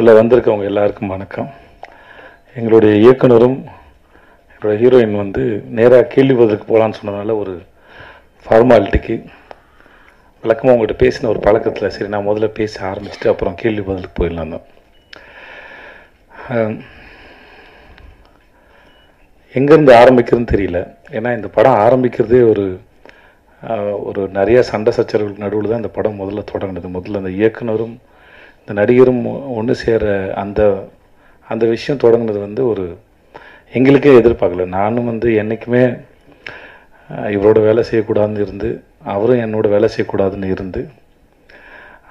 உள்ள வந்திருக்கவங்க எல்லாருக்கும் வணக்கம். எங்களுடைய இயக்குனரும் என்னோட ஹீரோயின் வந்து நேராக கேள்வி பதிலுக்கு போகலான்னு சொன்னதுனால ஒரு ஃபார்மாலிட்டிக்கு விளக்கமாக உங்கள்கிட்ட பேசின ஒரு பழக்கத்தில் சரி நான் முதல்ல பேச ஆரம்பிச்சுட்டு அப்புறம் கேள்வி பதிலுக்கு போயிடலாம் தான். எங்கேருந்து ஆரம்பிக்கிறதுன்னு தெரியல. ஏன்னா இந்த படம் ஆரம்பிக்கிறதே ஒரு நிறைய சண்டை சச்சரவுகளுக்கு நடுவில் தான் இந்த படம் முதல்ல தொடங்கினது. முதல்ல அந்த இயக்குனரும் இந்த நடிகரும் ஒன்று சேர அந்த விஷயம் தொடங்கினது வந்து எங்களுக்கே எதிர்பார்க்கல. நானும் வந்து என்றைக்குமே இவரோட வேலை செய்யக்கூடாதுன்னு இருந்து அவரும் என்னோட வேலை செய்யக்கூடாதுன்னு இருந்து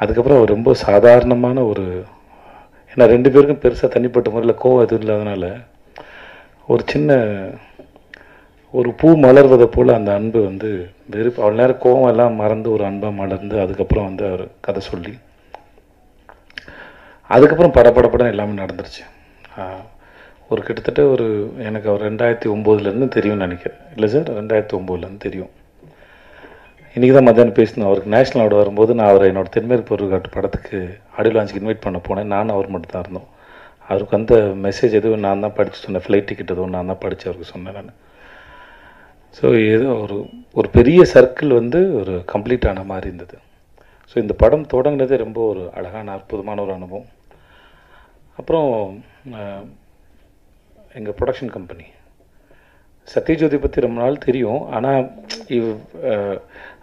அதுக்கப்புறம் ரொம்ப சாதாரணமான ஏன்னா ரெண்டு பேருக்கும் பெருசாக தனிப்பட்ட முறையில் கோவம் எதுவும் இல்லாதனால ஒரு சின்ன பூ மலர்வதை போல் அந்த அன்பு வந்து அவ்வளோ நேரம் கோவம் எல்லாம் மறந்து ஒரு அன்பாக மலர்ந்து அதுக்கப்புறம் வந்து அவர் கதை சொல்லி அதுக்கப்புறம் படப்படப்படம் எல்லாமே நடந்துருச்சு. கிட்டத்தட்ட எனக்கு அவர் 2009 தெரியும்னு நினைக்கிறேன். இல்லை சார், 2009 தெரியும். இன்றைக்கி தான் மத்தியானம் பேசணும். அவருக்கு நேஷ்னல் அவார்டு வரும்போது நான் அவரை என்னோடய தென்மேற்கு பொருட்காட்டு படத்துக்கு ஆடியோ லான்ச்சுக்கு இன்வைட் பண்ண போனேன். நானும் அவர் மட்டும் தான் இருந்தோம். அவருக்கு அந்த மெசேஜ் எதுவும் நான் தான் படித்து சொன்னேன். ஃப்ளைட் டிக்கெட் எதுவும் நான் தான் படித்து அவருக்கு சொன்னேன் நான். ஸோ ஏதோ ஒரு பெரிய சர்க்கிள் வந்து கம்ப்ளீட் ஆன மாதிரி இருந்தது. ஸோ இந்த படம் தொடங்கினதே ரொம்ப அழகான அற்புதமான ஒரு அனுபவம். அப்புறம் எங்கள் ப்ரொடக்ஷன் கம்பெனி சத்யஜோதி பற்றி ரொம்ப நாள் தெரியும். ஆனால்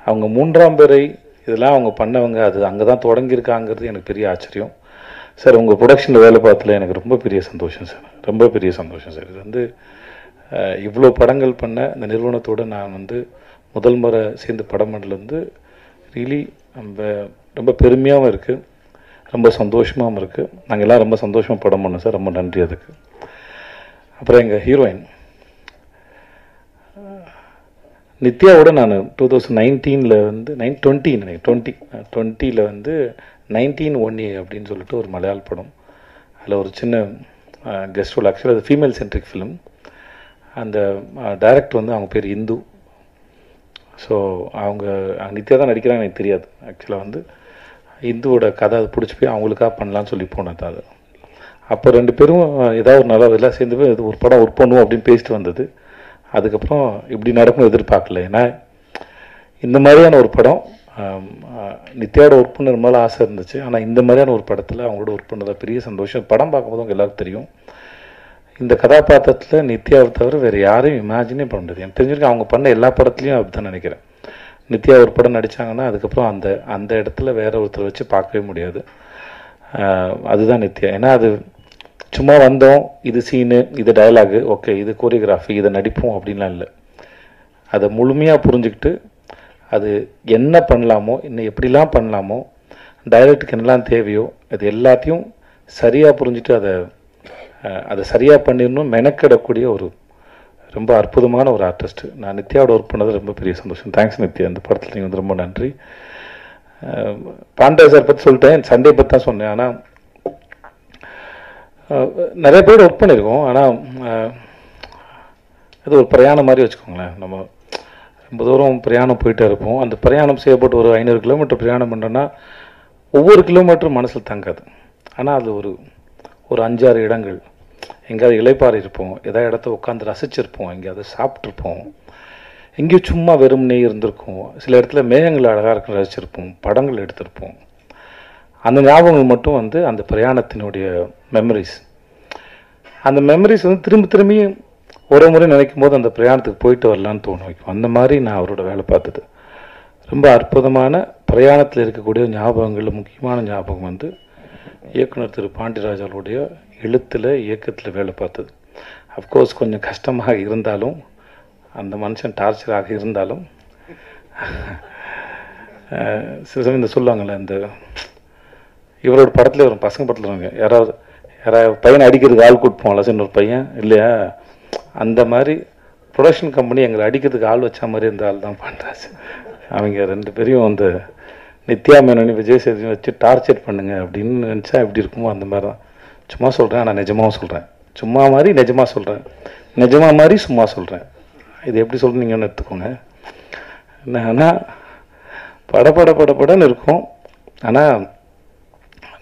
அவங்க 3ஆம் பிறை இதெல்லாம் அவங்க பண்ணவங்க அங்கே தான் தொடங்கியிருக்காங்கிறது எனக்கு பெரிய ஆச்சரியம். சார் உங்கள் ப்ரொடக்ஷனில் வேலை பார்த்ததில் எனக்கு ரொம்ப பெரிய சந்தோஷம் சார், ரொம்ப பெரிய சந்தோஷம் சார். இது வந்து இவ்வளோ படங்கள் பண்ண இந்த நிறுவனத்தோடு நான் வந்து முதல் முறை சேர்ந்து படம் பண்ணலேருந்து ரியலி ரொம்ப பெருமையாகவும் இருக்குது, ரொம்ப சந்தோஷமாகவும் இருக்குது. நாங்கள் எல்லாம் ரொம்ப சந்தோஷமாக படம் பண்ணோம் சார், ரொம்ப நன்றி அதுக்கு. அப்புறம் எங்கள் ஹீரோயின் நித்யாவோட நான் 2019 வந்து 2020 வந்து 1918 அப்படின்னு சொல்லிட்டு ஒரு மலையாள படம். அதில் ஒரு சின்ன கெஸ்ட் ரோல். ஆக்சுவலாக அது ஃபீமேல் சென்ட்ரிக் ஃபிலிம். அந்த டைரக்டர் வந்து அவங்க பேர் இந்து. ஸோ அவங்க நித்யா தான் நடிக்கிறாங்க, எனக்கு தெரியாது. ஆக்சுவலாக வந்து இந்துவோட கதை அது பிடிச்சி போய் அவங்களுக்காக பண்ணலான்னு சொல்லி போனது அது. அப்போ ரெண்டு பேரும் ஏதாவது ஒரு நல்லா எல்லாம் சேர்ந்து போய் ஒரு படம் ஒர்க் பண்ணுவோம் அப்படின்னு பேசிட்டு வந்தது. அதுக்கப்புறம் இப்படி நடக்கும் எதிர்பார்க்கல. ஏன்னா இந்த மாதிரியான ஒரு படம் நித்யாவோட ஒர்க் பண்ண ரொம்ப ஆசை இருந்துச்சு. ஆனால் இந்த மாதிரியான ஒரு படத்தில் அவங்களோட ஒர்க் பண்ணதில் பெரிய சந்தோஷம். படம் பார்க்கும்போது அவங்க எல்லாருக்கும் தெரியும். இந்த கதாபாத்திரத்தில் நித்யாவை தவிர வேறு யாரையும் இமேஜினே பண்ண முடியாது. எனக்கு தெரிஞ்சிருக்கு அவங்க பண்ண எல்லா படத்துலையும் அப்படி தான் நினைக்கிறேன். நித்யா ஒரு படம் நடித்தாங்கன்னா அதுக்கப்புறம் அந்த இடத்துல வேற ஒருத்தர் வச்சு பார்க்கவே முடியாது. அதுதான் நித்யா. ஏன்னா அது சும்மா வந்தோம், இது சீனு, இது டயலாகு, ஓகே இது கோரியோகிராஃபி, இதை நடிப்போம் அப்படின்லாம் இல்லை. அதை முழுமையாக புரிஞ்சுக்கிட்டு அது என்ன பண்ணலாமோ, இன்னும் எப்படிலாம் பண்ணலாமோ, டைரக்டுக்கு என்னெல்லாம் தேவையோ அது எல்லாத்தையும் சரியாக புரிஞ்சுட்டு அதை சரியாக பண்ணிடணும் மெனக்கிடக்கூடிய ரொம்ப அற்புதமான ஒரு ஆர்டிஸ்ட்டு. நான் நித்யாவோட ஒர்க் பண்ணது ரொம்ப பெரிய சந்தோஷம். தேங்க்ஸ் நித்யா, இந்த படத்தில் நீங்கள் வந்து ரொம்ப நன்றி. பாண்டே சார் பற்றி சொல்லிட்டேன், சண்டே பற்றி தான் சொன்னேன். ஆனால் நிறைய பேர் ஒர்க் பண்ணியிருக்கோம். ஆனால் அது ஒரு பிரயாணம் மாதிரி வச்சுக்கோங்களேன். நம்ம ரொம்ப தூரம் பிரயாணம் போயிட்டே இருப்போம். அந்த பிரயாணம் செய்யப்பட்டு ஒரு 500 கிலோமீட்டர் பிரயாணம் பண்ணுறோன்னா ஒவ்வொரு கிலோமீட்டரும் மனசில் தங்காது. ஆனால் அது ஒரு 5-6 இடங்கள் எங்கேயாவது இளைப்பாறை இருப்போம், ஏதாவது இடத்த உட்காந்து ரசிச்சிருப்போம், எங்கேயாவது சாப்பிட்ருப்போம், எங்கேயும் சும்மா வெறும்னே இருந்திருக்கும். சில இடத்துல மேகங்கள் அழகாக இருக்குன்னு ரசிச்சிருப்போம், படங்கள் எடுத்திருப்போம். அந்த ஞாபகங்கள் மட்டும் வந்து அந்த பிரயாணத்தினுடைய மெமரிஸ். அந்த மெமரிஸ் வந்து திரும்பி ஒரு முறை நினைக்கும் போது அந்த பிரயாணத்துக்கு போயிட்டு வரலான்னு தோணும் வைக்கும். அந்த மாதிரி நான் அவரோட வேலை பார்த்தது ரொம்ப அற்புதமான பிரயாணத்தில் இருக்கக்கூடிய ஞாபகங்களில் முக்கியமான ஞாபகம் வந்து இயக்குனர் திரு பாண்டியராஜாவுடைய எழுத்தில் இயக்கத்தில் வேலை பார்த்தது. அஃப்கோர்ஸ் கொஞ்சம் கஷ்டமாக இருந்தாலும், அந்த மனுஷன் டார்ச்சராக இருந்தாலும், சில சமயம் இந்த சொல்லுவாங்கள்ல, இந்த இவரோட படத்தில் வரும், பசங்க படத்தில் வருவாங்க, யாராவது பையனை அடிக்கிறதுக்கு ஆள் கூட்டுப்போம்ல சார், இன்னொரு பையன் இல்லையா, அந்த மாதிரி ப்ரொடக்ஷன் கம்பெனி எங்களை அடிக்கிறதுக்கு ஆள் வச்ச மாதிரி இருந்த ஆள் தான் பண்ணுறாச்சு. அவங்க ரெண்டு பேரையும் அந்த நித்யா மேனனி விஜய் சேதுபதி வச்சு டார்ச்சர் பண்ணுங்க அப்படின்னு நினச்சா எப்படி இருக்குமோ அந்த மாதிரி தான். சும்மா சொல்கிறேன், ஆனால் நிஜமாகவும் சொல்கிறேன். சும்மா மாதிரி நிஜமாக சொல்கிறேன், நிஜமாக மாதிரி சும்மா சொல்கிறேன். இது எப்படி சொல்கிறீங்கன்னு எடுத்துக்கோங்க. ஆனால் படன்னு இருக்கும். ஆனால்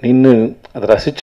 நின்று அதை ரசித்து